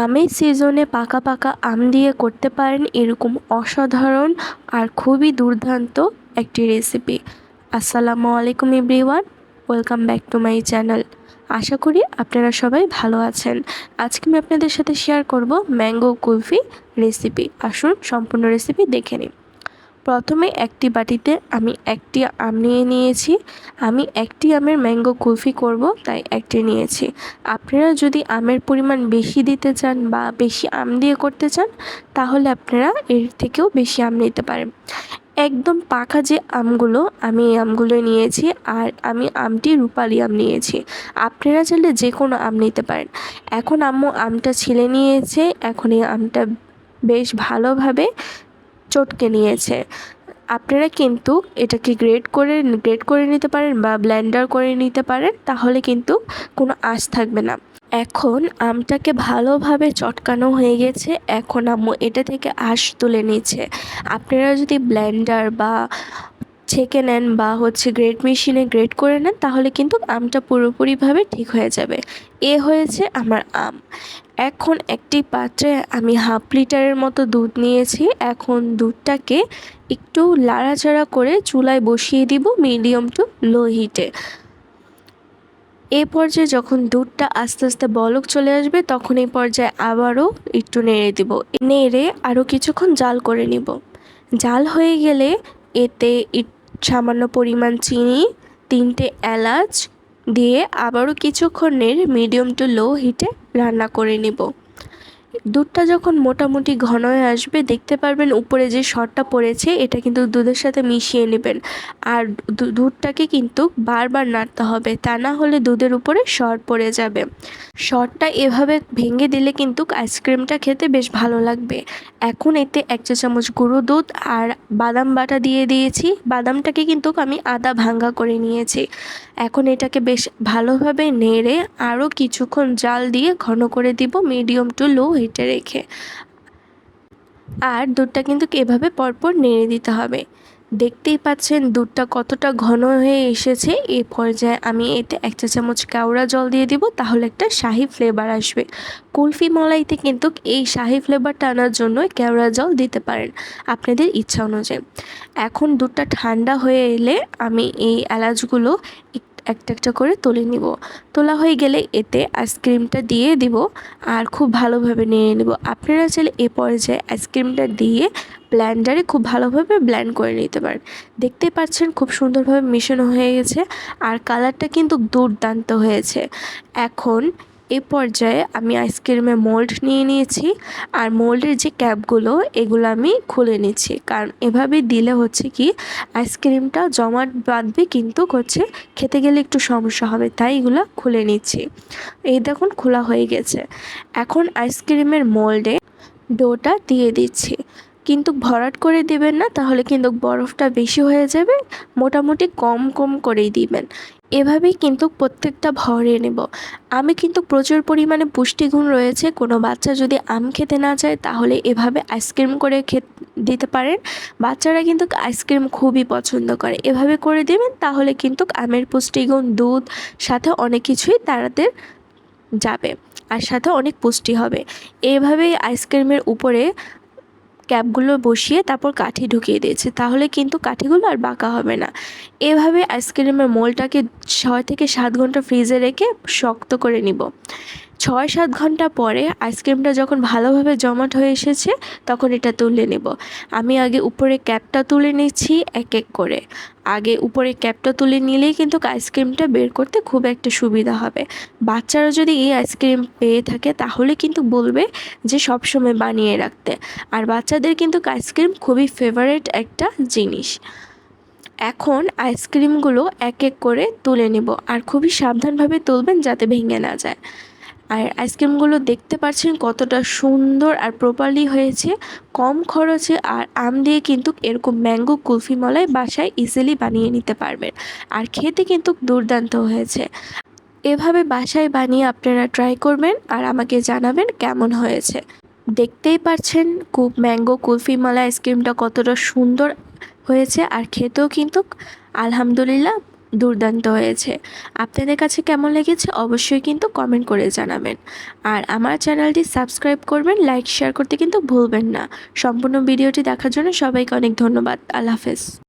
আমের সিজনে পাকা পাকা আম দিয়ে করতে পারেন এরকম অসাধারণ আর খুবই দুর্দান্ত একটি রেসিপি। আসসালামু আলাইকুম everyone, welcome back to my channel. আশা করি আপনারা সবাই ভালো আছেন। আজকে আমি আপনাদের সাথে শেয়ার করব ম্যাঙ্গো কুলফি রেসিপি। আসুন সম্পূর্ণ রেসিপি দেখে নিন। প্রথমে একটি বাটিতে আমি একটি আম নিয়ে নিয়েছি। আমি একটি আমের ম্যাঙ্গো কুলফি করব, তাই একটি নিয়েছি। আপনারা যদি আমের পরিমাণ বেশি দিতে চান বা বেশি আম দিয়ে করতে চান, তাহলে আপনারা এর থেকেও বেশি আম নিতে পারেন। একদম পাকা যে আমগুলো, আমি এই আমগুলো নিয়েছি, আর আমি আমটি রূপালি আম নিয়েছি। আপনারা চাইলে যে কোনো আম নিতে পারেন। এখন আম্মু আমটা ছিলে নিয়েছে। এখন এই আমটা বেশ ভালোভাবে চটকে নিয়েছে। আপনারা কিন্তু এটাকে গ্রেট করে নিতে পারেন বা ব্লেন্ডার করে নিতে পারেন, তাহলে কিন্তু কোনো আঁশ থাকবে না। এখন আমটাকে ভালোভাবে চটকানো হয়ে গেছে। এখন আম্মু এটা থেকে আঁশ তুলে নিচ্ছে। আপনারা যদি ব্লেন্ডার বা ছেঁকে নেন বা গ্রেট মেশিনে গ্রেট করে নেন, তাহলে কিন্তু আমটা পুরোপুরিভাবে ঠিক হয়ে যাবে। হয়েছে আমার আম। এখন একটি পাত্রে আমি 1/2 লিটারের মতো দুধ নিয়েছি। এখন দুধটাকে একটু লাড়াচাড়া করে চুলায় বসিয়ে দিব মিডিয়াম টু লো হিটে। এই পর্যায়ে যখন দুধটা আস্তে আস্তে বলক চলে আসবে, তখন এই পর্যায়ে আবারও একটু নেড়ে দিব। নেড়ে আরও কিছুক্ষণ জাল করে নিব। জাল হয়ে গেলে এতে সামান্য পরিমাণ চিনি, 3টে এলাচ দিয়ে আবারও কিছুক্ষণ নেড়ে মিডিয়াম টু লো হিটে রান্না করে নিব। দুধটা যখন মোটামুটি ঘন হয়ে আসবে, দেখতে পারবেন উপরে যে সরটা পড়েছে, এটা কিন্তু দুধের সাথে মিশিয়ে নেবেন। আর দুধটাকে কিন্তু বারবার নাড়তে হবে, তা না হলে দুধের উপরে সর পড়ে যাবে। সরটা এভাবে ভেঙে দিলে কিন্তু আইসক্রিমটা খেতে বেশ ভালো লাগবে। এখন এতে 1 চা চামচ গুঁড়ো দুধ আর বাদাম বাটা দিয়ে দিয়েছি। বাদামটাকে কিন্তু আমি আধা ভাঙ্গা করে নিয়েছি। এখন এটাকে বেশ ভালোভাবে নেড়ে আরও কিছুক্ষণ জাল দিয়ে ঘন করে দিব মিডিয়াম টু লো হিটে রেখে। আর দুধটা কিন্তু এভাবে পরপর নেড়ে দিতে হবে। দেখতেই পাচ্ছেন দুধটা কতটা ঘন হয়ে এসেছে। এই পর্যায়ে আমি এতে 1 চা চামচ কেওড়া জল দিয়ে দিব, তাহলে একটা শাহি ফ্লেভার আসবে। কুলফি মলাইতে কিন্তু এই শাহি ফ্লেভারটা আনার জন্য কেওড়া জল দিতে পারেন আপনাদের ইচ্ছা অনুযায়ী। এখন দুধটা ঠান্ডা হয়ে এলে আমি এই এলাচগুলো একটা একটা করে তুলে নিব। তোলা হয়ে গেলে এতে আইসক্রিমটা দিয়ে দিব আর খুব ভালোভাবে নেড়ে নেব। আপনারা চাইলে এ পর্যায়ে আইসক্রিমটা দিয়ে ব্লেন্ডারে খুব ভালোভাবে ব্লেন্ড করে নিতে পারেন। দেখতে পাচ্ছেন খুব সুন্দরভাবে মেশানো হয়ে গেছে আর কালারটা কিন্তু দুর্দান্ত হয়েছে। এখন এ পর্যায়ে আমি আইসক্রিমের মোল্ড নিয়ে নিয়েছি, আর মোল্ডের যে ক্যাপগুলো, এগুলো আমি খুলে নিচ্ছি, কারণ এভাবে দিলে কি আইসক্রিমটা জমাট বাঁধবে, কিন্তু খেতে গেলে একটু সমস্যা হবে, তাই এগুলো খুলে নিচ্ছি। এই দেখুন খোলা হয়ে গেছে। এখন আইসক্রিমের মোল্ডে ডোটা দিয়ে দিচ্ছি, কিন্তু ভরাট করে দিবেন না, তাহলে কিন্তু বরফটা বেশি হয়ে যাবে। মোটামুটি কম কম করেই দিবেন। এভাবেই কিন্তু প্রত্যেকটা ভরে নেব। আমি কিন্তু প্রচুর পরিমাণে পুষ্টিগুণ রয়েছে। কোনো বাচ্চা যদি আম খেতে না চায়, তাহলে এভাবে আইসক্রিম করে দিতে পারেন। বাচ্চারা কিন্তু আইসক্রিম খুবই পছন্দ করে। এভাবে করে দিবেন, তাহলে কিন্তু আমের পুষ্টিগুণ দুধ সাথে অনেক কিছুই তাদের যাবে, আর সাথে অনেক পুষ্টি হবে। এভাবেই আইসক্রিমের উপরে ক্যাপগুলো বসিয়ে তারপর কাঠি ঢুকিয়ে দিয়েছি, তাহলে কিন্তু কাঠিগুলো আর বাঁকা হবে না। এভাবে আইসক্রিমের মোলটাকে 6 থেকে 7 ঘন্টা ফ্রিজে রেখে শক্ত করে নিব। 6-7 ঘন্টা পরে আইসক্রিমটা যখন ভালোভাবে জমাট হয়ে এসেছে, তখন এটা তুলে নেব। আমি আগে উপরে ক্যাপটা তুলে নিচ্ছি এক এক করে। আগে উপরে ক্যাপটা তুলে নিলেই কিন্তু আইসক্রিমটা বের করতে খুব একটা সুবিধা হবে। বাচ্চারা যদি এই আইসক্রিম পেয়ে থাকে, তাহলে কিন্তু বলবে যে সবসময় বানিয়ে রাখতে। আর বাচ্চাদের কিন্তু আইসক্রিম খুবই ফেভারিট একটা জিনিস। এখন আইসক্রিমগুলো এক এক করে তুলে নেব, আর খুবই সাবধানভাবে তুলবেন যাতে ভেঙে না যায়। আর আইসক্রিমগুলো দেখতে পাচ্ছেন কতটা সুন্দর আর প্রপারলি হয়েছে। কম খরচে আর আম দিয়ে কিন্তু এরকম ম্যাঙ্গো কুলফি মলাই বাসায় ইজিলি বানিয়ে নিতে পারবেন, আর খেতে কিন্তু দুর্দান্ত হয়েছে। এভাবে বাসায় বানিয়ে আপনারা ট্রাই করবেন আর আমাকে জানাবেন কেমন হয়েছে। দেখতেই পাচ্ছেন ম্যাঙ্গো কুলফি মালাই আইসক্রিমটা কতটা সুন্দর হয়েছে, আর খেতেও কিন্তু আলহামদুলিল্লাহ দুর্দান্ত হয়েছে। আপনাদের কাছে কেমন লেগেছে অবশ্যই কিন্তু কমেন্ট করে জানাবেন। আর আমার চ্যানেলটি সাবস্ক্রাইব করবেন, লাইক শেয়ার করতে কিন্তু ভুলবেন না। সম্পূর্ণ ভিডিওটি দেখার জন্য সবাইকে অনেক ধন্যবাদ। আল্লাহ হাফেজ।